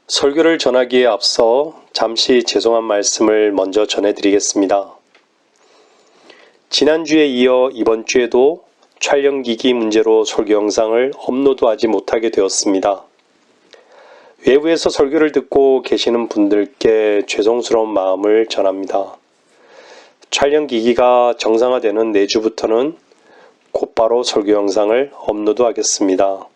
설교를 전하기에 앞서 잠시 죄송한 말씀을 먼저 전해드리겠습니다. 지난주에 이어 이번 주에도 촬영기기 문제로 설교 영상을 업로드하지 못하게 되었습니다. 외부에서 설교를 듣고 계시는 분들께 죄송스러운 마음을 전합니다. 촬영기기가 정상화되는 내주부터는 곧바로 설교 영상을 업로드하겠습니다.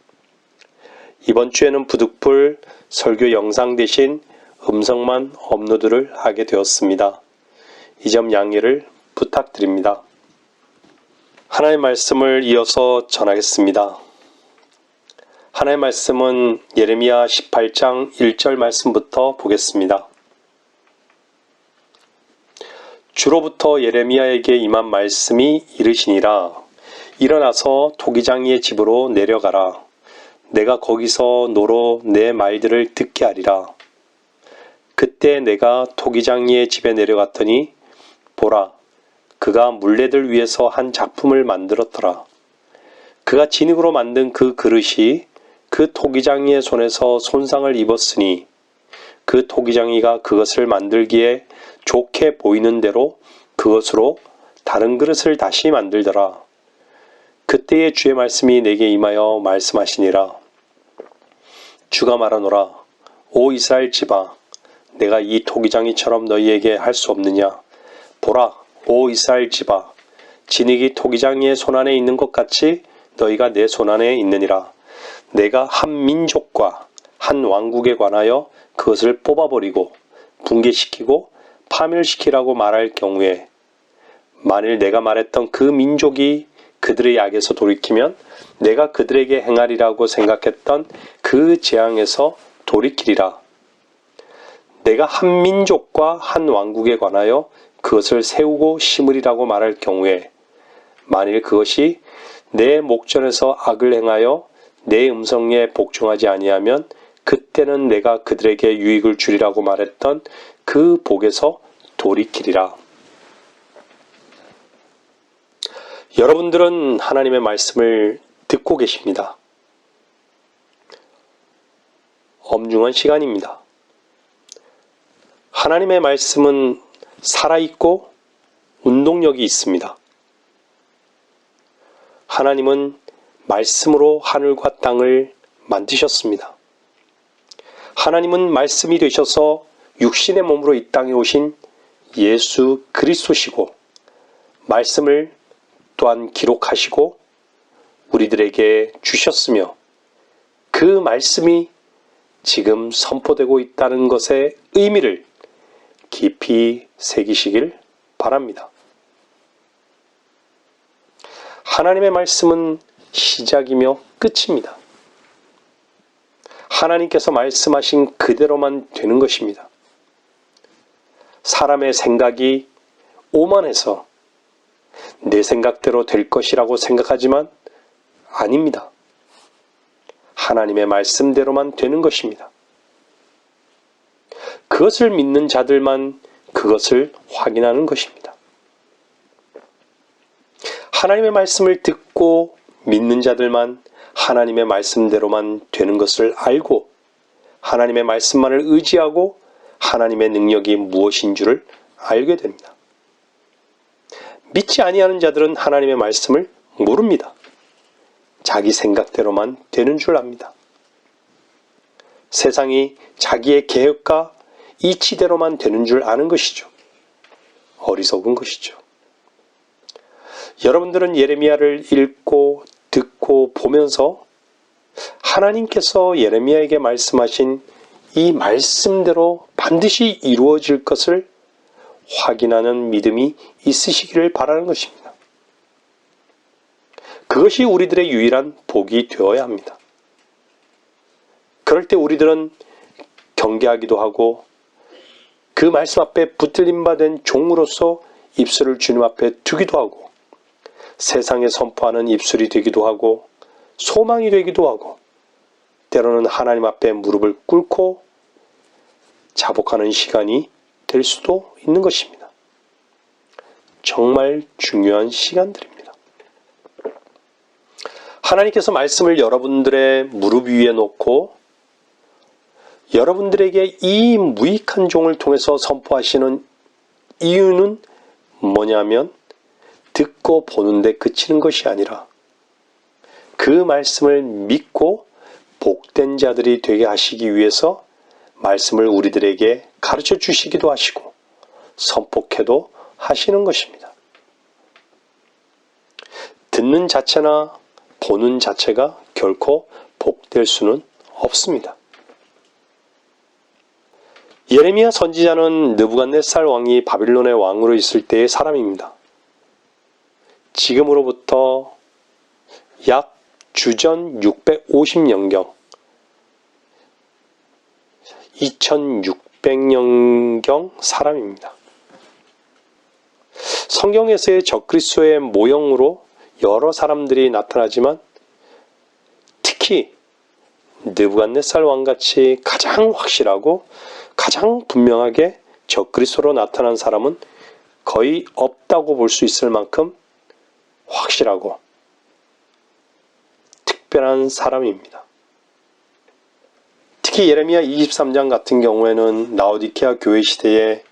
이번 주에는 부득불 설교 영상 대신 음성만 업로드를 하게 되었습니다. 이 점 양해를 부탁드립니다. 하나님의 말씀을 이어서 전하겠습니다. 하나님의 말씀은 예레미야 18장 1절 말씀부터 보겠습니다. 주로부터 예레미야에게 임한 말씀이 이르시니라. 일어나서 토기장이의 집으로 내려가라. 내가 거기서 노로 내 말들을 듣게 하리라. 그때 내가 토기장이의 집에 내려갔더니 보라, 그가 물레들 위에서 한 작품을 만들었더라. 그가 진흙으로 만든 그 그릇이 그 토기장이의 손에서 손상을 입었으니 그 토기장이가 그것을 만들기에 좋게 보이는 대로 그것으로 다른 그릇을 다시 만들더라. 그때의 주의 말씀이 내게 임하여 말씀하시니라. 주가 말하노라. 오 이스라엘 집아, 내가 이 토기장이처럼 너희에게 할 수 없느냐. 보라, 오 이스라엘 집아, 진흙이 토기장이의 손안에 있는 것 같이 너희가 내 손안에 있느니라. 내가 한 민족과 한 왕국에 관하여 그것을 뽑아버리고 붕괴시키고 파멸시키라고 말할 경우에 만일 내가 말했던 그 민족이 그들의 악에서 돌이키면 내가 그들에게 행하리라고 생각했던 그 재앙에서 돌이키리라. 내가 한 민족과 한 왕국에 관하여 그것을 세우고 심으리라고 말할 경우에 만일 그것이 내 목전에서 악을 행하여 내 음성에 복종하지 아니하면 그때는 내가 그들에게 유익을 주리라고 말했던 그 복에서 돌이키리라. 여러분들은 하나님의 말씀을 듣고 계십니다. 엄중한 시간입니다. 하나님의 말씀은 살아있고 운동력이 있습니다. 하나님은 말씀으로 하늘과 땅을 만드셨습니다. 하나님은 말씀이 되셔서 육신의 몸으로 이 땅에 오신 예수 그리스도시고 말씀을 또한 기록하시고 우리들에게 주셨으며 그 말씀이 지금 선포되고 있다는 것의 의미를 깊이 새기시길 바랍니다. 하나님의 말씀은 시작이며 끝입니다. 하나님께서 말씀하신 그대로만 되는 것입니다. 사람의 생각이 오만해서 내 생각대로 될 것이라고 생각하지만 아닙니다. 하나님의 말씀대로만 되는 것입니다. 그것을 믿는 자들만 그것을 확인하는 것입니다. 하나님의 말씀을 듣고 믿는 자들만 하나님의 말씀대로만 되는 것을 알고 하나님의 말씀만을 의지하고 하나님의 능력이 무엇인 줄을 알게 됩니다. 믿지 아니하는 자들은 하나님의 말씀을 모릅니다. 자기 생각대로만 되는 줄 압니다. 세상이 자기의 계획과 이치대로만 되는 줄 아는 것이죠. 어리석은 것이죠. 여러분들은 예레미야를 읽고 듣고 보면서 하나님께서 예레미야에게 말씀하신 이 말씀대로 반드시 이루어질 것을 확인하는 믿음이 있으시기를 바라는 것입니다. 그것이 우리들의 유일한 복이 되어야 합니다. 그럴 때 우리들은 경계하기도 하고 그 말씀 앞에 붙들림 받은 종으로서 입술을 주님 앞에 두기도 하고 세상에 선포하는 입술이 되기도 하고 소망이 되기도 하고 때로는 하나님 앞에 무릎을 꿇고 자복하는 시간이 될 수도 있는 것입니다. 정말 중요한 시간들입니다. 하나님께서 말씀을 여러분들의 무릎 위에 놓고 여러분들에게 이 무익한 종을 통해서 선포하시는 이유는 뭐냐면 듣고 보는데 그치는 것이 아니라 그 말씀을 믿고 복된 자들이 되게 하시기 위해서 말씀을 우리들에게 가르쳐 주시기도 하시고 선포해도 하시는 것입니다. 듣는 자체나 보는 자체가 결코 복될 수는 없습니다. 예레미야 선지자는 느부갓네살 왕이 바빌론의 왕으로 있을 때의 사람입니다. 지금으로부터 약 주전 650년경 2600년경 사람입니다. 성경에서의 적그리스도의 모형으로 여러 사람들이 나타나지만 특히 느부갓네살 왕같이 가장 확실하고 가장 분명하게 적그리스도로 나타난 사람은 거의 없다고 볼 수 있을 만큼 확실하고 특별한 사람입니다. 특히 예레미야 23장 같은 경우에는 라오디케아 교회 시대에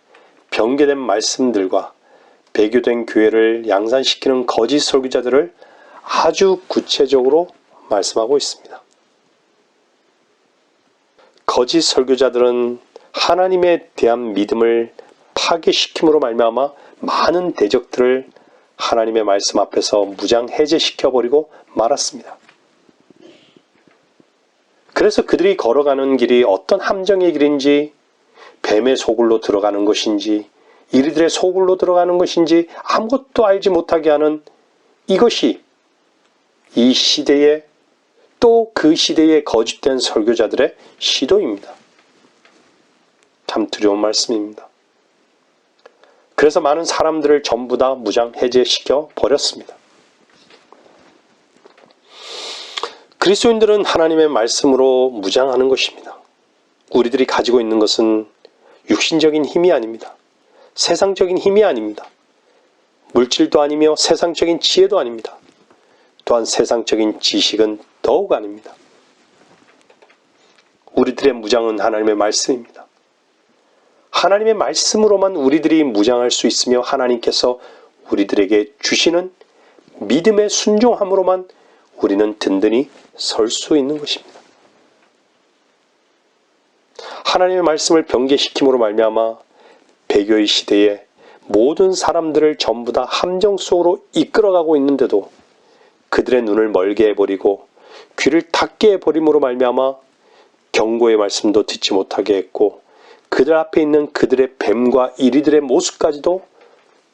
변개된 말씀들과 배교된 교회를 양산시키는 거짓 설교자들을 아주 구체적으로 말씀하고 있습니다. 거짓 설교자들은 하나님에 대한 믿음을 파괴시킴으로 말미암아 많은 대적들을 하나님의 말씀 앞에서 무장 해제시켜버리고 말았습니다. 그래서 그들이 걸어가는 길이 어떤 함정의 길인지, 뱀의 소굴로 들어가는 것인지, 이리들의 소굴로 들어가는 것인지 아무것도 알지 못하게 하는 이것이 이 시대의 또 그 시대의 거짓된 설교자들의 시도입니다. 참 두려운 말씀입니다. 그래서 많은 사람들을 전부 다 무장 해제시켜 버렸습니다. 그리스도인들은 하나님의 말씀으로 무장하는 것입니다. 우리들이 가지고 있는 것은 육신적인 힘이 아닙니다. 세상적인 힘이 아닙니다. 물질도 아니며 세상적인 지혜도 아닙니다. 또한 세상적인 지식은 더욱 아닙니다. 우리들의 무장은 하나님의 말씀입니다. 하나님의 말씀으로만 우리들이 무장할 수 있으며 하나님께서 우리들에게 주시는 믿음의 순종함으로만 우리는 든든히 설 수 있는 것입니다. 하나님의 말씀을 변개시킴으로 말미암아 배교의 시대에 모든 사람들을 전부 다 함정 속으로 이끌어가고 있는데도 그들의 눈을 멀게 해버리고 귀를 닫게 해버림으로 말미암아 경고의 말씀도 듣지 못하게 했고 그들 앞에 있는 그들의 뱀과 이리들의 모습까지도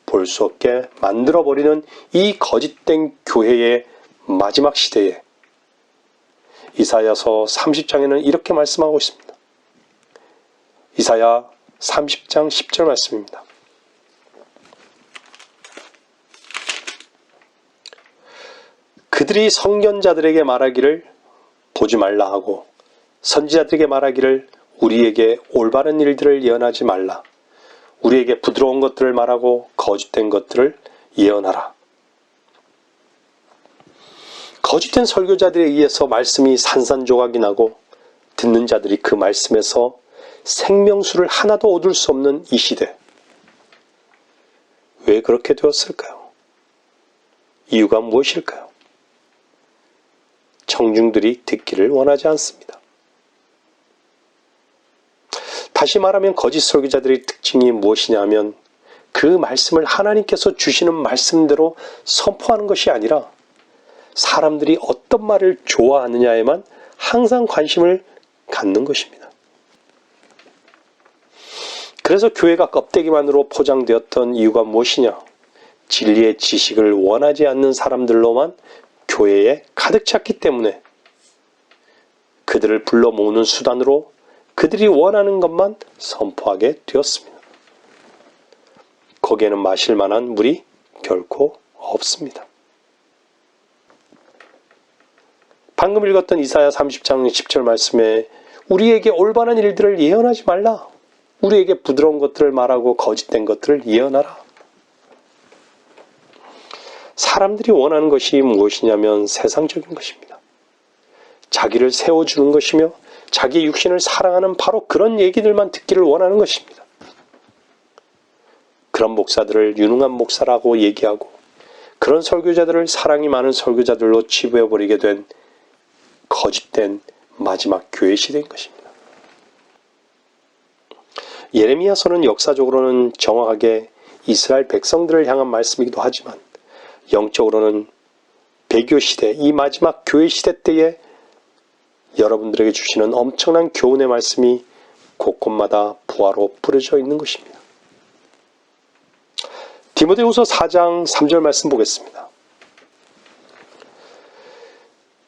볼 수 없게 만들어버리는 이 거짓된 교회의 마지막 시대에 이사야서 30장에는 이렇게 말씀하고 있습니다. 이사야 30장 10절 말씀입니다. 그들이 선견자들에게 말하기를 보지 말라 하고 선지자들에게 말하기를 우리에게 올바른 일들을 예언하지 말라. 우리에게 부드러운 것들을 말하고 거짓된 것들을 예언하라. 거짓된 설교자들에 의해서 말씀이 산산조각이 나고 듣는 자들이 그 말씀에서 생명수를 하나도 얻을 수 없는 이 시대. 왜 그렇게 되었을까요? 이유가 무엇일까요? 청중들이 듣기를 원하지 않습니다. 다시 말하면 거짓 설교자들의 특징이 무엇이냐 하면 그 말씀을 하나님께서 주시는 말씀대로 선포하는 것이 아니라 사람들이 어떤 말을 좋아하느냐에만 항상 관심을 갖는 것입니다. 그래서 교회가 껍데기만으로 포장되었던 이유가 무엇이냐? 진리의 지식을 원하지 않는 사람들로만 교회에 가득 찼기 때문에 그들을 불러 모으는 수단으로 그들이 원하는 것만 선포하게 되었습니다. 거기에는 마실 만한 물이 결코 없습니다. 방금 읽었던 이사야 30장 10절 말씀에 우리에게 올바른 일들을 예언하지 말라. 우리에게 부드러운 것들을 말하고 거짓된 것들을 예언하라. 사람들이 원하는 것이 무엇이냐면 세상적인 것입니다. 자기를 세워주는 것이며 자기 육신을 사랑하는 바로 그런 얘기들만 듣기를 원하는 것입니다. 그런 목사들을 유능한 목사라고 얘기하고 그런 설교자들을 사랑이 많은 설교자들로 치부해버리게 된 거짓된 마지막 교회 시대인 것입니다. 예레미야서는 역사적으로는 정확하게 이스라엘 백성들을 향한 말씀이기도 하지만 영적으로는 배교 시대, 이 마지막 교회 시대 때에 여러분들에게 주시는 엄청난 교훈의 말씀이 곳곳마다 부화로 뿌려져 있는 것입니다. 디모데후서 4장 3절 말씀 보겠습니다.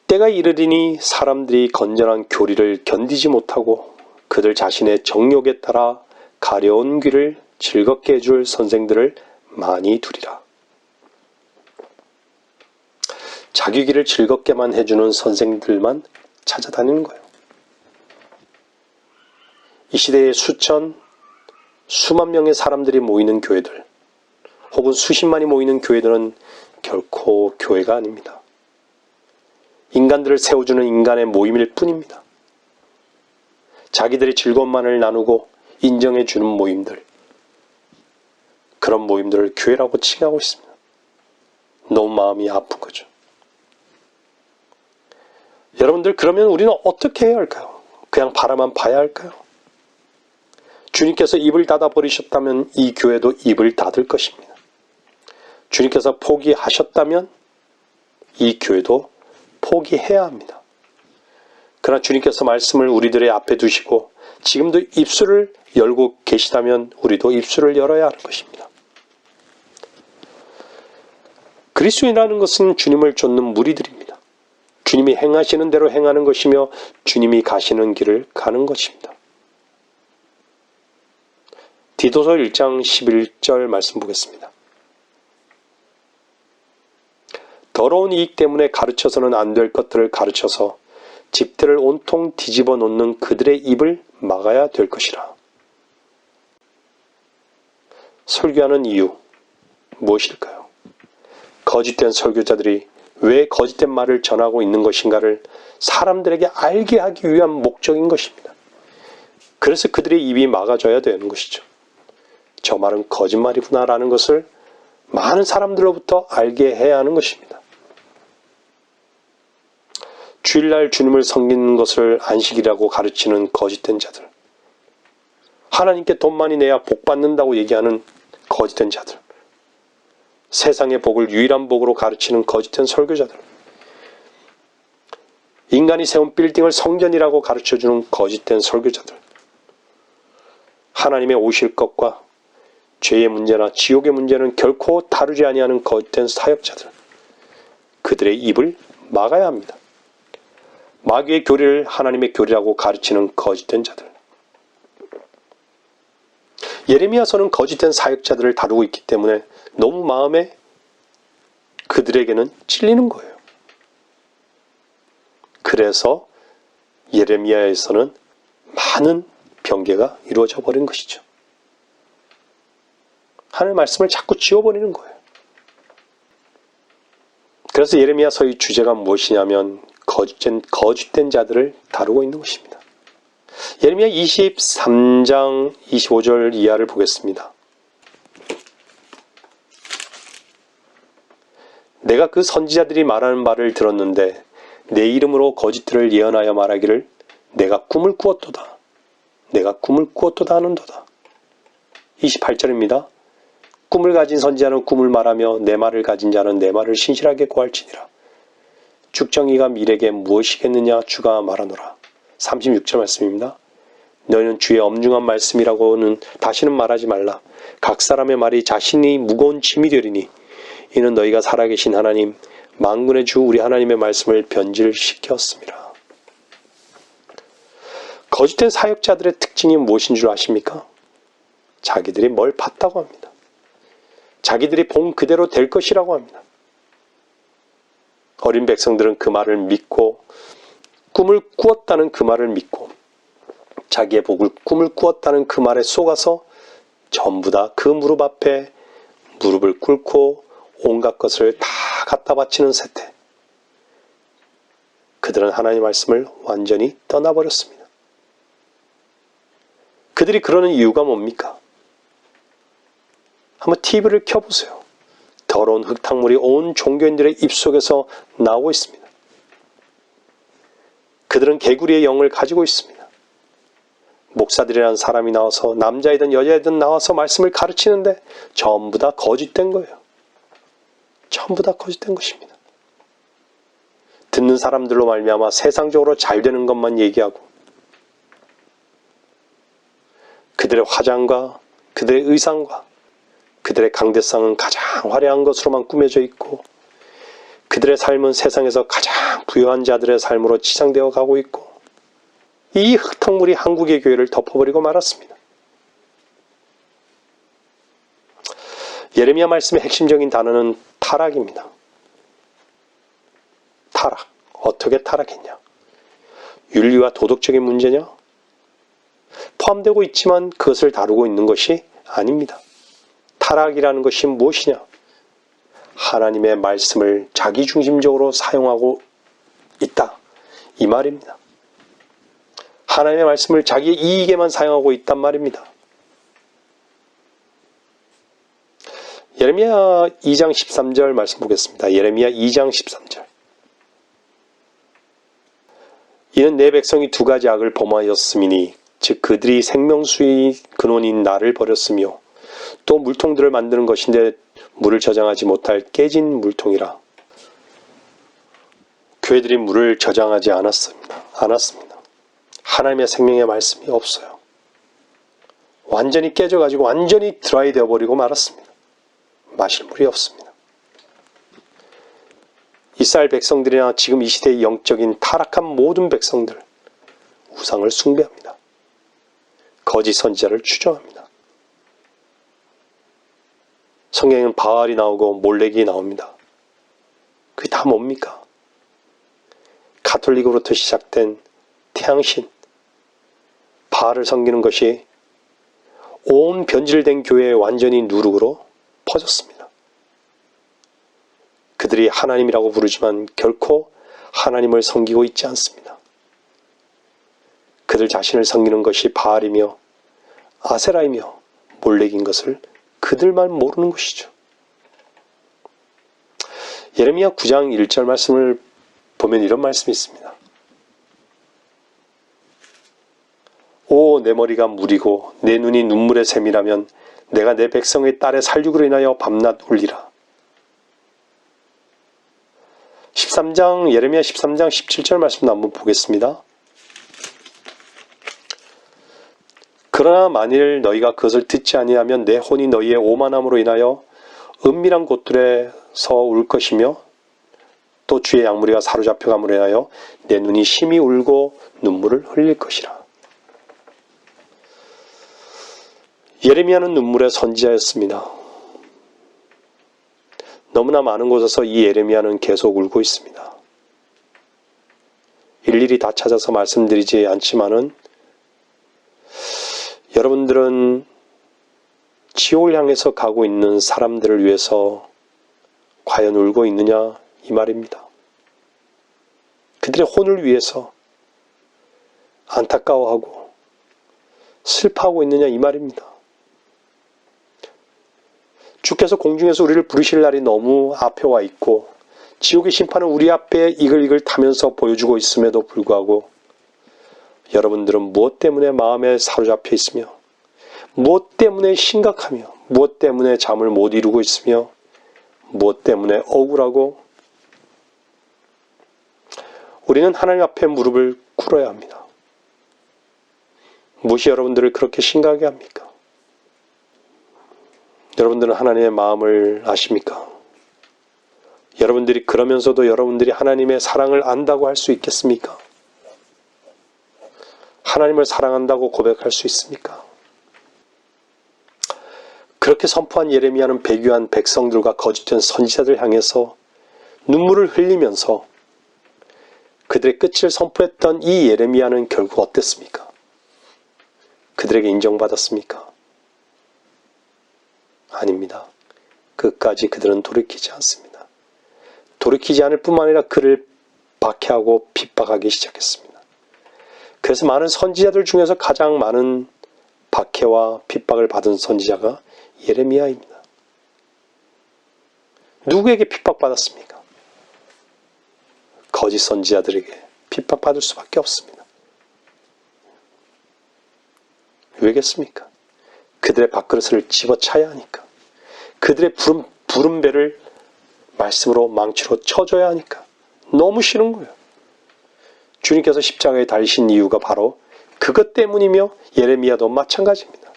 때가 이르리니 사람들이 건전한 교리를 견디지 못하고 그들 자신의 정욕에 따라 가려운 귀를 즐겁게 해줄 선생들을 많이 두리라. 자기 귀를 즐겁게만 해주는 선생들만 찾아다니는 거예요. 이 시대에 수만 명의 사람들이 모이는 교회들 혹은 수십만이 모이는 교회들은 결코 교회가 아닙니다. 인간들을 세워주는 인간의 모임일 뿐입니다. 자기들의 즐거움만을 나누고 인정해주는 모임들, 그런 모임들을 교회라고 칭하고 있습니다. 너무 마음이 아픈 거죠. 여러분들, 그러면 우리는 어떻게 해야 할까요? 그냥 바라만 봐야 할까요? 주님께서 입을 닫아버리셨다면 이 교회도 입을 닫을 것입니다. 주님께서 포기하셨다면 이 교회도 포기해야 합니다. 그러나 주님께서 말씀을 우리들의 앞에 두시고 지금도 입술을 열고 계시다면 우리도 입술을 열어야 하는 것입니다. 그리스도인이라는 것은 주님을 쫓는 무리들입니다. 주님이 행하시는 대로 행하는 것이며 주님이 가시는 길을 가는 것입니다. 디도서 1장 11절 말씀 보겠습니다. 더러운 이익 때문에 가르쳐서는 안 될 것들을 가르쳐서 집들을 온통 뒤집어 놓는 그들의 입을 막아야 될 것이라. 설교하는 이유 무엇일까요? 거짓된 설교자들이 왜 거짓된 말을 전하고 있는 것인가를 사람들에게 알게 하기 위한 목적인 것입니다. 그래서 그들의 입이 막아져야 되는 것이죠. 저 말은 거짓말이구나라는 것을 많은 사람들로부터 알게 해야 하는 것입니다. 주일날 주님을 섬기는 것을 안식이라고 가르치는 거짓된 자들, 하나님께 돈 많이 내야 복 받는다고 얘기하는 거짓된 자들, 세상의 복을 유일한 복으로 가르치는 거짓된 설교자들, 인간이 세운 빌딩을 성전이라고 가르쳐주는 거짓된 설교자들, 하나님의 오실 것과 죄의 문제나 지옥의 문제는 결코 다루지 아니하는 거짓된 사역자들, 그들의 입을 막아야 합니다. 마귀의 교리를 하나님의 교리라고 가르치는 거짓된 자들. 예레미야서는 거짓된 사역자들을 다루고 있기 때문에 너무 마음에 그들에게는 찔리는 거예요. 그래서 예레미야에서는 많은 변개가 이루어져 버린 것이죠. 하나님의 말씀을 자꾸 지워버리는 거예요. 그래서 예레미야서의 주제가 무엇이냐면 거짓된 자들을 다루고 있는 것입니다. 예레미야 23장 25절 이하를 보겠습니다. 내가 그 선지자들이 말하는 말을 들었는데 내 이름으로 거짓들을 예언하여 말하기를 내가 꿈을 꾸었도다. 내가 꿈을 꾸었도다 하는도다. 28절입니다. 꿈을 가진 선지자는 꿈을 말하며 내 말을 가진 자는 내 말을 신실하게 고할지니라. 죽정이가 미래에게 무엇이겠느냐 주가 말하노라. 36절 말씀입니다. 너희는 주의 엄중한 말씀이라고는 다시는 말하지 말라. 각 사람의 말이 자신이 무거운 짐이 되리니 이는 너희가 살아계신 하나님 만군의 주 우리 하나님의 말씀을 변질시켰습니다. 거짓된 사역자들의 특징이 무엇인 줄 아십니까? 자기들이 뭘 봤다고 합니다. 자기들이 본 그대로 될 것이라고 합니다. 어린 백성들은 그 말을 믿고 꿈을 꾸었다는 그 말을 믿고 자기의 꿈을 꾸었다는 그 말에 속아서 전부 다 그 무릎 앞에 무릎을 꿇고 온갖 것을 다 갖다 바치는 세태. 그들은 하나님의 말씀을 완전히 떠나버렸습니다. 그들이 그러는 이유가 뭡니까? 한번 TV를 켜보세요. 더러운 흙탕물이 온 종교인들의 입속에서 나오고 있습니다. 그들은 개구리의 영을 가지고 있습니다. 목사들이라는 사람이 나와서 남자이든 여자이든 나와서 말씀을 가르치는데 전부 다 거짓된 거예요. 전부 다 거짓된 것입니다. 듣는 사람들로 말미암아 세상적으로 잘 되는 것만 얘기하고 그들의 화장과 그들의 의상과 그들의 강대상은 가장 화려한 것으로만 꾸며져 있고 그들의 삶은 세상에서 가장 부유한 자들의 삶으로 치장되어 가고 있고 이 흙탕물이 한국의 교회를 덮어버리고 말았습니다. 예레미야 말씀의 핵심적인 단어는 타락입니다. 타락. 어떻게 타락했냐? 윤리와 도덕적인 문제냐? 포함되고 있지만 그것을 다루고 있는 것이 아닙니다. 타락이라는 것이 무엇이냐? 하나님의 말씀을 자기중심적으로 사용하고 있다. 이 말입니다. 하나님의 말씀을 자기의 이익에만 사용하고 있단 말입니다. 예레미야 2장 13절 말씀 보겠습니다. 예레미야 2장 13절. 이는 내 백성이 두 가지 악을 범하였음이니 즉 그들이 생명수의 근원인 나를 버렸으며 또 물통들을 만드는 것인데 물을 저장하지 못할 깨진 물통이라. 교회들이 물을 저장하지 않았습니다. 하나님의 생명의 말씀이 없어요. 완전히 깨져가지고 완전히 드라이 되어버리고 말았습니다. 마실 물이 없습니다. 이스라엘 백성들이나 지금 이 시대의 영적인 타락한 모든 백성들 우상을 숭배합니다. 거짓 선지자를 추종합니다. 성경에는 바알이 나오고 몰렉이 나옵니다. 그게 다 뭡니까? 가톨릭으로부터 시작된 태양신, 바알을 섬기는 것이 온 변질된 교회의 완전히 누룩으로 퍼졌습니다. 그들이 하나님이라고 부르지만 결코 하나님을 섬기고 있지 않습니다. 그들 자신을 섬기는 것이 바알이며 아세라이며 몰렉인 것을 그들만 모르는 것이죠. 예레미야 9장 1절 말씀을 보면 이런 말씀이 있습니다. 오, 내 머리가 물이고 내 눈이 눈물의 샘이라면 내가 내 백성의 딸의 살육으로 인하여 밤낮 울리라. 13장 예레미야 13장 17절 말씀도 한번 보겠습니다. 그러나 만일 너희가 그것을 듣지 아니하면 내 혼이 너희의 오만함으로 인하여 은밀한 곳들에서 울 것이며 또 주의 양무리가 사로잡혀감으로 인하여 내 눈이 심히 울고 눈물을 흘릴 것이라. 예레미야는 눈물의 선지자였습니다. 너무나 많은 곳에서 이 예레미야는 계속 울고 있습니다. 일일이 다 찾아서 말씀드리지 않지만은 여러분들은 지옥을 향해서 가고 있는 사람들을 위해서 과연 울고 있느냐 이 말입니다. 그들의 혼을 위해서 안타까워하고 슬퍼하고 있느냐 이 말입니다. 주께서 공중에서 우리를 부르실 날이 너무 앞에 와 있고 지옥의 심판은 우리 앞에 이글이글 타면서 보여주고 있음에도 불구하고 여러분들은 무엇 때문에 마음에 사로잡혀 있으며 무엇 때문에 심각하며 무엇 때문에 잠을 못 이루고 있으며 무엇 때문에 억울하고 우리는 하나님 앞에 무릎을 꿇어야 합니다. 무엇이 여러분들을 그렇게 심각하게 합니까? 여러분들은 하나님의 마음을 아십니까? 여러분들이 그러면서도 여러분들이 하나님의 사랑을 안다고 할 수 있겠습니까? 하나님을 사랑한다고 고백할 수 있습니까? 그렇게 선포한 예레미야는 배교한 백성들과 거짓된 선지자들 향해서 눈물을 흘리면서 그들의 끝을 선포했던 이 예레미야는 결국 어땠습니까? 그들에게 인정받았습니까? 아닙니다. 끝까지 그들은 돌이키지 않습니다. 돌이키지 않을 뿐만 아니라 그를 박해하고 핍박하기 시작했습니다. 그래서 많은 선지자들 중에서 가장 많은 박해와 핍박을 받은 선지자가 예레미야입니다. 누구에게 핍박받았습니까? 거짓 선지자들에게 핍박받을 수밖에 없습니다. 왜겠습니까? 그들의 밥그릇을 집어차야 하니까. 그들의 부른 배를 말씀으로 망치로 쳐줘야 하니까. 너무 싫은 거예요. 주님께서 십자가에 달리신 이유가 바로 그것 때문이며 예레미야도 마찬가지입니다.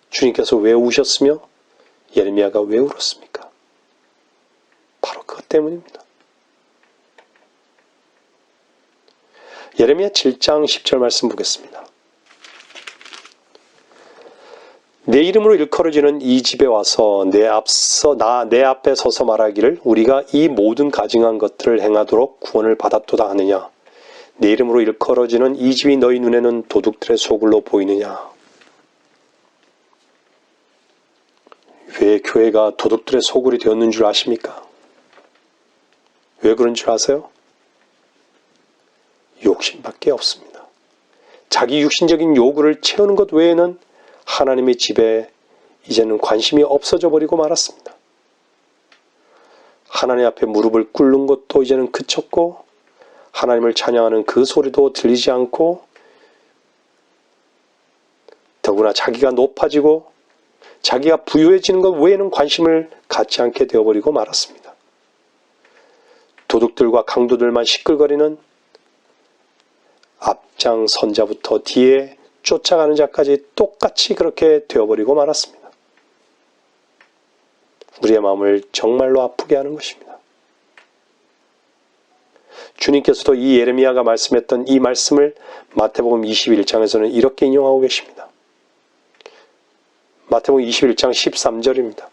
주님께서 왜 우셨으며 예레미야가 왜 울었습니까? 바로 그것 때문입니다. 예레미야 7장 10절 말씀 보겠습니다. 내 이름으로 일컬어지는 이 집에 와서 내 앞에 서서 말하기를 우리가 이 모든 가증한 것들을 행하도록 구원을 받았도다 하느냐. 내 이름으로 일컬어지는 이 집이 너희 눈에는 도둑들의 소굴로 보이느냐. 왜 교회가 도둑들의 소굴이 되었는 줄 아십니까? 왜 그런 줄 아세요? 욕심밖에 없습니다. 자기 육신적인 요구를 채우는 것 외에는 하나님의 집에 이제는 관심이 없어져 버리고 말았습니다. 하나님 앞에 무릎을 꿇는 것도 이제는 그쳤고 하나님을 찬양하는 그 소리도 들리지 않고 더구나 자기가 높아지고 자기가 부유해지는 것 외에는 관심을 갖지 않게 되어버리고 말았습니다. 도둑들과 강도들만 시끌거리는 앞장 선자부터 뒤에 쫓아가는 자까지 똑같이 그렇게 되어버리고 말았습니다. 우리의 마음을 정말로 아프게 하는 것입니다. 주님께서도 이 예레미야가 말씀했던 이 말씀을 마태복음 21장에서는 이렇게 인용하고 계십니다. 마태복음 21장 13절입니다.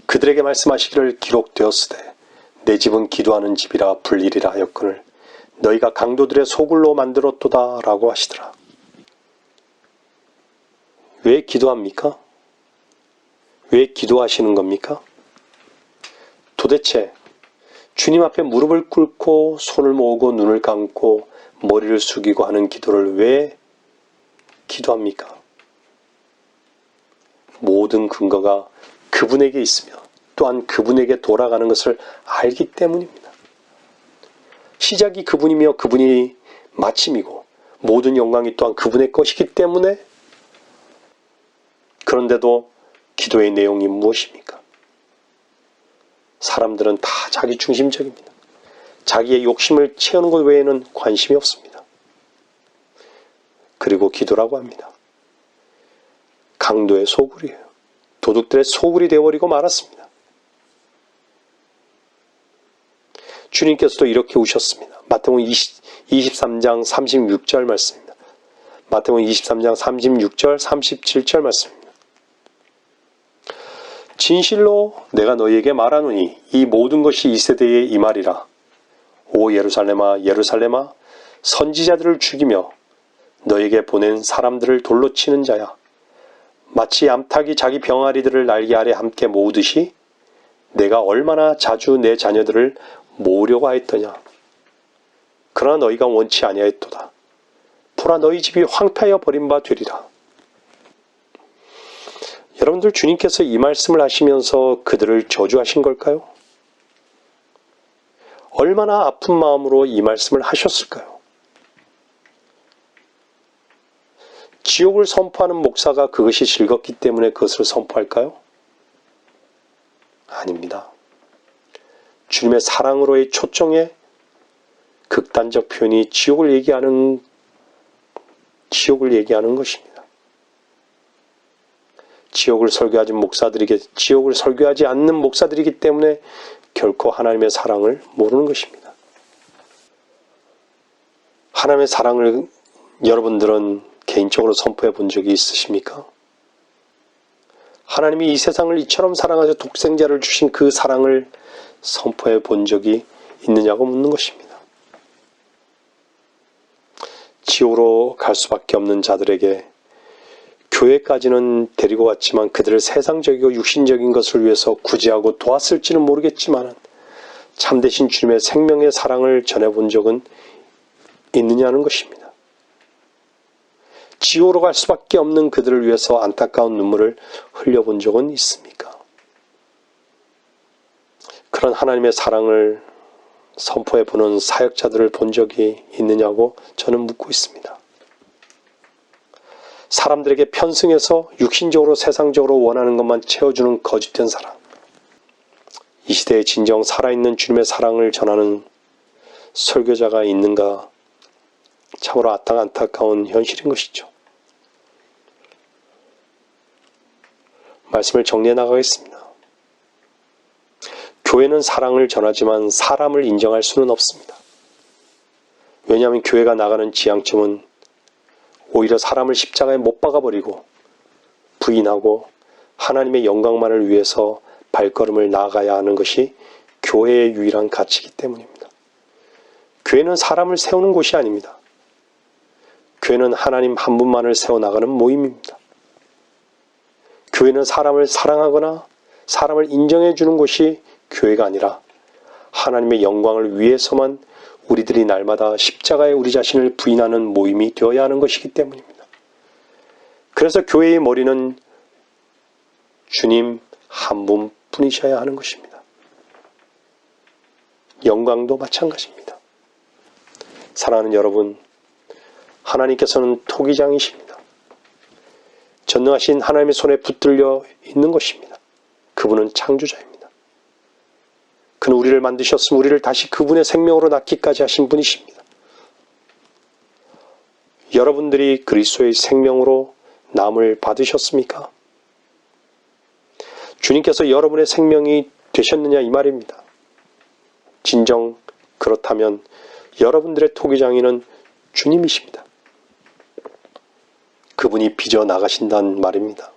그들에게 말씀하시기를 기록되었으되 내 집은 기도하는 집이라 불리리라 하였거늘 너희가 강도들의 소굴로 만들었도다 라고 하시더라. 왜 기도합니까? 왜 기도하시는 겁니까? 도대체 주님 앞에 무릎을 꿇고 손을 모으고 눈을 감고 머리를 숙이고 하는 기도를 왜 기도합니까? 모든 근거가 그분에게 있으며 또한 그분에게 돌아가는 것을 알기 때문입니다. 시작이 그분이며 그분이 마침이고 모든 영광이 또한 그분의 것이기 때문에 그런데도 기도의 내용이 무엇입니까? 사람들은 다 자기 중심적입니다. 자기의 욕심을 채우는 것 외에는 관심이 없습니다. 그리고 기도라고 합니다. 강도의 소굴이에요. 도둑들의 소굴이 되어버리고 말았습니다. 주님께서도 이렇게 우셨습니다. 마태복음 23장 36절 말씀입니다. 마태복음 23장 36절 37절 말씀입니다. 진실로 내가 너희에게 말하노니 이 모든 것이 이 세대에 임하리라. 오 예루살렘아 예루살렘아 선지자들을 죽이며 너에게 보낸 사람들을 돌로 치는 자야. 마치 암탉이 자기 병아리들을 날개 아래 함께 모으듯이 내가 얼마나 자주 내 자녀들을 모으려고 하였더냐. 그러나 너희가 원치 아니하였도다. 보라 너희 집이 황폐하여 버린 바 되리라. 여러분들 주님께서 이 말씀을 하시면서 그들을 저주하신 걸까요? 얼마나 아픈 마음으로 이 말씀을 하셨을까요? 지옥을 선포하는 목사가 그것이 즐겁기 때문에 그것을 선포할까요? 아닙니다. 주님의 사랑으로의 초청에 극단적 표현이 지옥을 얘기하는 것입니다. 지옥을 설교하지 않는 목사들이기 때문에 결코 하나님의 사랑을 모르는 것입니다. 하나님의 사랑을 여러분들은 개인적으로 선포해 본 적이 있으십니까? 하나님이 이 세상을 이처럼 사랑하셔 독생자를 주신 그 사랑을 선포해 본 적이 있느냐고 묻는 것입니다. 지옥으로 갈 수밖에 없는 자들에게 교회까지는 데리고 갔지만 그들을 세상적이고 육신적인 것을 위해서 구제하고 도왔을지는 모르겠지만 참되신 주님의 생명의 사랑을 전해본 적은 있느냐는 것입니다. 지옥으로 갈 수밖에 없는 그들을 위해서 안타까운 눈물을 흘려본 적은 있습니까? 그런 하나님의 사랑을 선포해 보는 사역자들을 본 적이 있느냐고 저는 묻고 있습니다. 사람들에게 편승해서 육신적으로 세상적으로 원하는 것만 채워주는 거짓된 사랑. 이 시대에 진정 살아있는 주님의 사랑을 전하는 설교자가 있는가? 참으로 안타까운 현실인 것이죠. 말씀을 정리해 나가겠습니다. 교회는 사랑을 전하지만 사람을 인정할 수는 없습니다. 왜냐하면 교회가 나가는 지향점은 오히려 사람을 십자가에 못 박아버리고 부인하고 하나님의 영광만을 위해서 발걸음을 나아가야 하는 것이 교회의 유일한 가치이기 때문입니다. 교회는 사람을 세우는 곳이 아닙니다. 교회는 하나님 한 분만을 세워나가는 모임입니다. 교회는 사람을 사랑하거나 사람을 인정해 주는 곳이 교회가 아니라 하나님의 영광을 위해서만 우리들이 날마다 십자가에 우리 자신을 부인하는 모임이 되어야 하는 것이기 때문입니다. 그래서 교회의 머리는 주님 한 분뿐이셔야 하는 것입니다. 영광도 마찬가지입니다. 사랑하는 여러분, 하나님께서는 토기장이십니다. 전능하신 하나님의 손에 붙들려 있는 것입니다. 그분은 창조자입니다. 그는 우리를 만드셨으면 우리를 다시 그분의 생명으로 낳기까지 하신 분이십니다. 여러분들이 그리스도의 생명으로 남을 받으셨습니까? 주님께서 여러분의 생명이 되셨느냐 이 말입니다. 진정 그렇다면 여러분들의 토기장이는 주님이십니다. 그분이 빚어 나가신다는 말입니다.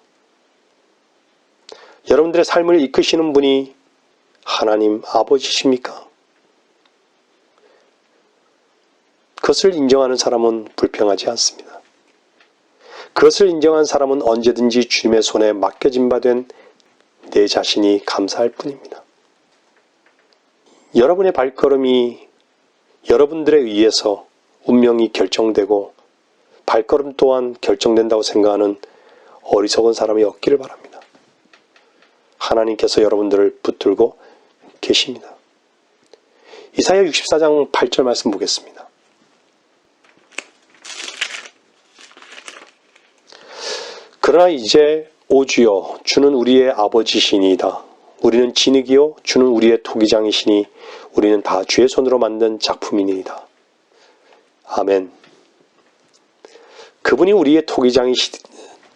여러분들의 삶을 이끄시는 분이 하나님 아버지십니까? 그것을 인정하는 사람은 불평하지 않습니다. 그것을 인정한 사람은 언제든지 주님의 손에 맡겨진 바 된 내 자신이 감사할 뿐입니다. 여러분의 발걸음이 여러분들에 의해서 운명이 결정되고 발걸음 또한 결정된다고 생각하는 어리석은 사람이 없기를 바랍니다. 하나님께서 여러분들을 붙들고 계십니다. 이사야 64장 8절 말씀 보겠습니다. 그러나 이제 오 주여 주는 우리의 아버지시니이다. 우리는 진흙이요 주는 우리의 토기장이시니 우리는 다 주의 손으로 만든 작품이니이다. 아멘. 그분이 우리의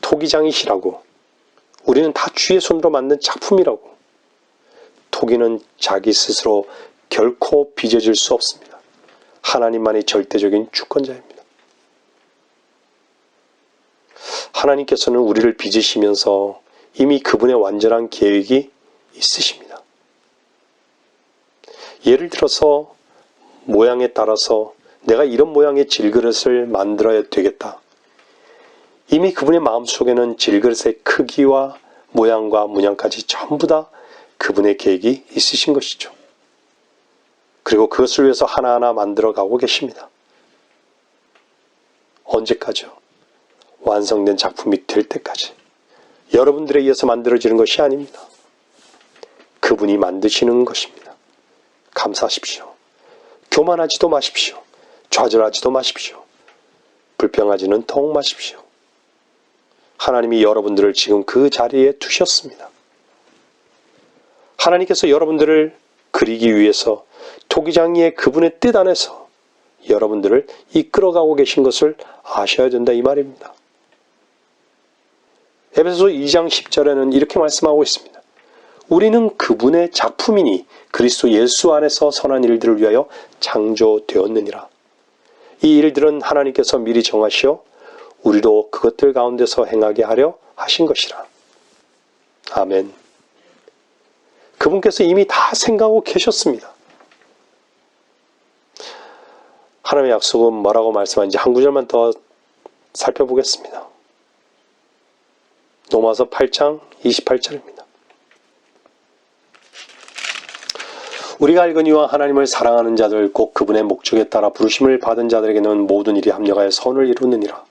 토기장이시라고. 우리는 다 주의 손으로 만든 작품이라고. 토기는 자기 스스로 결코 빚어질 수 없습니다. 하나님만이 절대적인 주권자입니다. 하나님께서는 우리를 빚으시면서 이미 그분의 완전한 계획이 있으십니다. 예를 들어서 모양에 따라서 내가 이런 모양의 질그릇을 만들어야 되겠다. 이미 그분의 마음속에는 질그릇의 크기와 모양과 문양까지 전부 다 그분의 계획이 있으신 것이죠. 그리고 그것을 위해서 하나하나 만들어가고 계십니다. 언제까지요? 완성된 작품이 될 때까지. 여러분들에 의해서 만들어지는 것이 아닙니다. 그분이 만드시는 것입니다. 감사하십시오. 교만하지도 마십시오. 좌절하지도 마십시오. 불평하지는 더욱 마십시오. 하나님이 여러분들을 지금 그 자리에 두셨습니다. 하나님께서 여러분들을 그리기 위해서 토기장이의 그분의 뜻 안에서 여러분들을 이끌어가고 계신 것을 아셔야 된다 이 말입니다. 에베소서 2장 10절에는 이렇게 말씀하고 있습니다. 우리는 그분의 작품이니 그리스도 예수 안에서 선한 일들을 위하여 창조되었느니라. 이 일들은 하나님께서 미리 정하시어 우리도 그것들 가운데서 행하게 하려 하신 것이라. 아멘. 그분께서 이미 다 생각하고 계셨습니다. 하나님의 약속은 뭐라고 말씀하는지 한 구절만 더 살펴보겠습니다. 로마서 8장 28절입니다. 우리가 알거니와 하나님을 사랑하는 자들 곧 그분의 목적에 따라 부르심을 받은 자들에게는 모든 일이 합력하여 선을 이루느니라.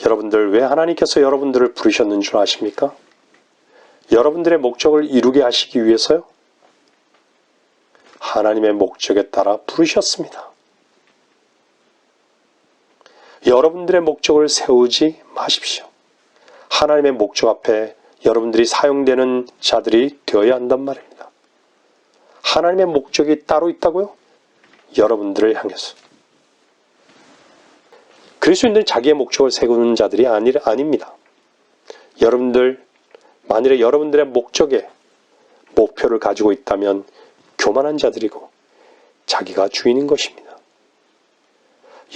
여러분들 왜 하나님께서 여러분들을 부르셨는 줄 아십니까? 여러분들의 목적을 이루게 하시기 위해서요? 하나님의 목적에 따라 부르셨습니다. 여러분들의 목적을 세우지 마십시오. 하나님의 목적 앞에 여러분들이 사용되는 자들이 되어야 한단 말입니다. 하나님의 목적이 따로 있다고요? 여러분들을 향해서. 그리스도인들은 자기의 목적을 세우는 자들이 아닙니다. 여러분들, 만일에 여러분들의 목적에 목표를 가지고 있다면 교만한 자들이고 자기가 주인인 것입니다.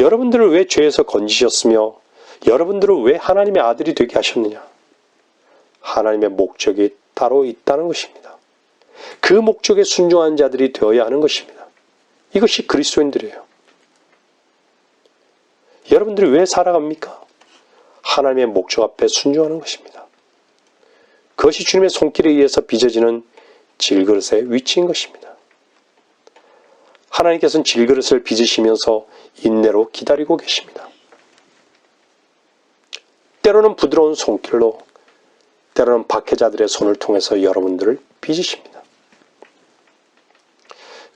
여러분들을 왜 죄에서 건지셨으며 여러분들을 왜 하나님의 아들이 되게 하셨느냐? 하나님의 목적이 따로 있다는 것입니다. 그 목적에 순종한 자들이 되어야 하는 것입니다. 이것이 그리스도인들이에요. 여러분들이 왜 살아갑니까? 하나님의 목적 앞에 순종하는 것입니다. 그것이 주님의 손길에 의해서 빚어지는 질그릇의 위치인 것입니다. 하나님께서는 질그릇을 빚으시면서 인내로 기다리고 계십니다. 때로는 부드러운 손길로, 때로는 박해자들의 손을 통해서 여러분들을 빚으십니다.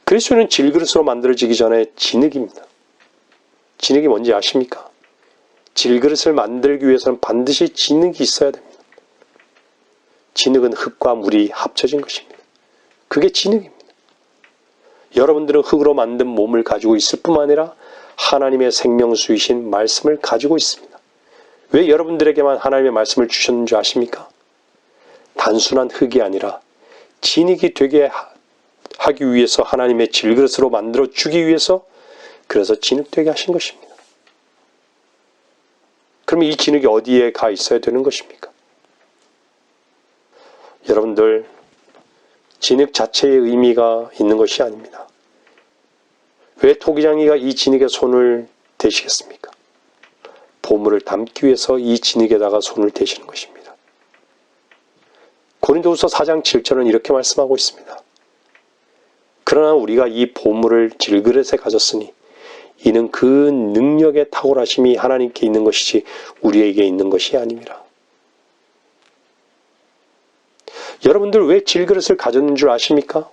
그리스도는 질그릇으로 만들어지기 전에 진흙입니다. 진흙이 뭔지 아십니까? 질그릇을 만들기 위해서는 반드시 진흙이 있어야 됩니다. 진흙은 흙과 물이 합쳐진 것입니다. 그게 진흙입니다. 여러분들은 흙으로 만든 몸을 가지고 있을 뿐만 아니라 하나님의 생명수이신 말씀을 가지고 있습니다. 왜 여러분들에게만 하나님의 말씀을 주셨는 줄 아십니까? 단순한 흙이 아니라 진흙이 되게 하기 위해서 하나님의 질그릇으로 만들어 주기 위해서 그래서 진흙 되게 하신 것입니다. 그러면 이 진흙이 어디에 가 있어야 되는 것입니까? 여러분들, 진흙 자체의 의미가 있는 것이 아닙니다. 왜 토기장이가 이 진흙에 손을 대시겠습니까? 보물을 담기 위해서 이 진흙에다가 손을 대시는 것입니다. 고린도후서 4장 7절은 이렇게 말씀하고 있습니다. 그러나 우리가 이 보물을 질그릇에 가졌으니 이는 그 능력의 탁월하심이 하나님께 있는 것이지 우리에게 있는 것이 아님이라. 여러분들 왜 질그릇을 가졌는 줄 아십니까?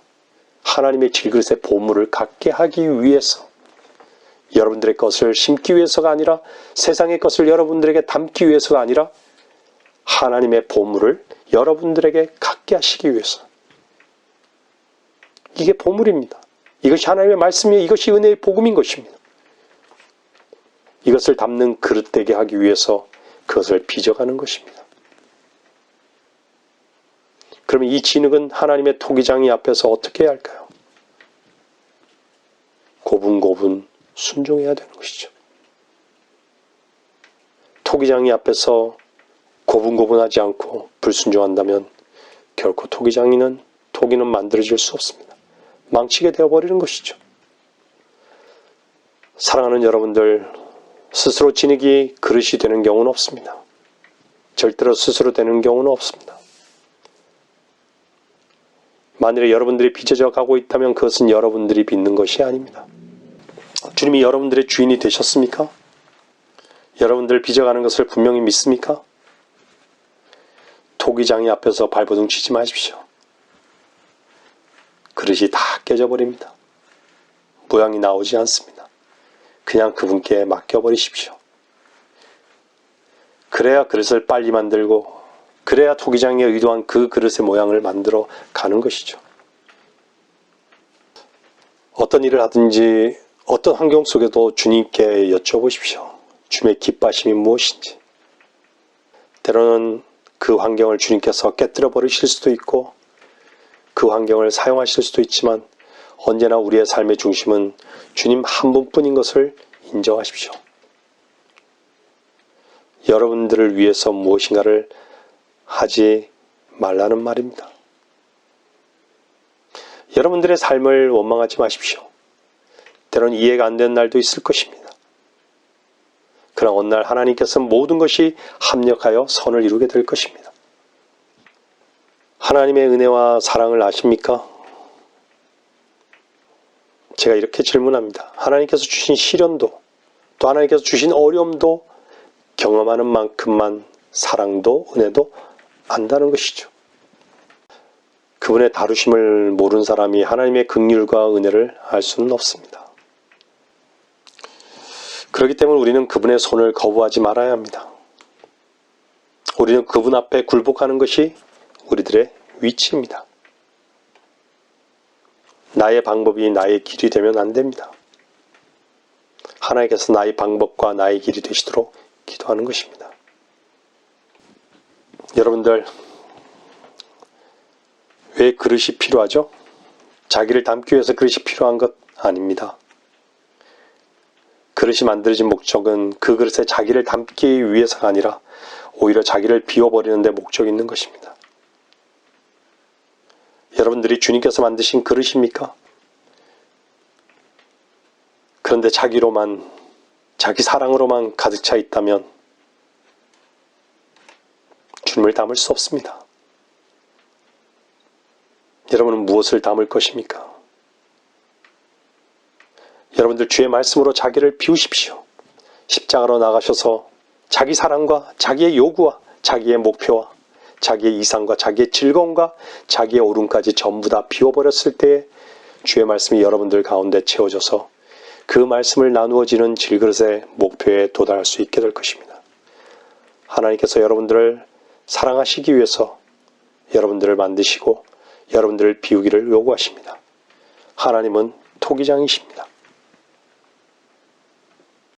하나님의 질그릇에 보물을 갖게 하기 위해서, 여러분들의 것을 심기 위해서가 아니라, 세상의 것을 여러분들에게 담기 위해서가 아니라 하나님의 보물을 여러분들에게 갖게 하시기 위해서. 이게 보물입니다. 이것이 하나님의 말씀이에요. 이것이 은혜의 복음인 것입니다. 이것을 담는 그릇 되게 하기 위해서 그것을 빚어가는 것입니다. 그러면 이 진흙은 하나님의 토기장이 앞에서 어떻게 해야 할까요? 고분고분 순종해야 되는 것이죠. 토기장이 앞에서 고분고분하지 않고 불순종한다면 결코 토기는 만들어질 수 없습니다. 망치게 되어버리는 것이죠. 사랑하는 여러분들, 스스로 진흙이 그릇이 되는 경우는 없습니다. 절대로 스스로 되는 경우는 없습니다. 만일에 여러분들이 빚어져 가고 있다면 그것은 여러분들이 빚는 것이 아닙니다. 주님이 여러분들의 주인이 되셨습니까? 여러분들 빚어가는 것을 분명히 믿습니까? 토기장이 앞에서 발버둥 치지 마십시오. 그릇이 다 깨져버립니다. 모양이 나오지 않습니다. 그냥 그분께 맡겨버리십시오. 그래야 그릇을 빨리 만들고, 그래야 토기장이 의도한 그 그릇의 모양을 만들어 가는 것이죠. 어떤 일을 하든지 어떤 환경 속에도 주님께 여쭤보십시오. 주님의 기뻐하심이 무엇인지. 때로는 그 환경을 주님께서 깨뜨려 버리실 수도 있고 그 환경을 사용하실 수도 있지만 언제나 우리의 삶의 중심은 주님 한 분뿐인 것을 인정하십시오. 여러분들을 위해서 무엇인가를 하지 말라는 말입니다. 여러분들의 삶을 원망하지 마십시오. 때로는 이해가 안 되는 날도 있을 것입니다. 그러나 어느 날 하나님께서는 모든 것이 합력하여 선을 이루게 될 것입니다. 하나님의 은혜와 사랑을 아십니까? 제가 이렇게 질문합니다. 하나님께서 주신 시련도 또 하나님께서 주신 어려움도 경험하는 만큼만 사랑도 은혜도 안다는 것이죠. 그분의 다루심을 모르는 사람이 하나님의 긍휼과 은혜를 알 수는 없습니다. 그렇기 때문에 우리는 그분의 손을 거부하지 말아야 합니다. 우리는 그분 앞에 굴복하는 것이 우리들의 위치입니다. 나의 방법이 나의 길이 되면 안 됩니다. 하나님께서 나의 방법과 나의 길이 되시도록 기도하는 것입니다. 여러분들, 왜 그릇이 필요하죠? 자기를 담기 위해서 그릇이 필요한 것 아닙니다. 그릇이 만들어진 목적은 그 그릇에 자기를 담기 위해서가 아니라 오히려 자기를 비워버리는 데 목적이 있는 것입니다. 여러분들이 주님께서 만드신 그릇입니까? 그런데 자기로만, 자기 사랑으로만 가득 차 있다면 주님을 담을 수 없습니다. 여러분은 무엇을 담을 것입니까? 여러분들 주의 말씀으로 자기를 비우십시오. 십자가로 나가셔서 자기 사랑과 자기의 요구와 자기의 목표와 자기의 이상과 자기의 즐거움과 자기의 오름까지 전부 다 비워버렸을 때에 주의 말씀이 여러분들 가운데 채워져서 그 말씀을 나누어지는 질그릇의 목표에 도달할 수 있게 될 것입니다. 하나님께서 여러분들을 사랑하시기 위해서 여러분들을 만드시고 여러분들을 비우기를 요구하십니다. 하나님은 토기장이십니다.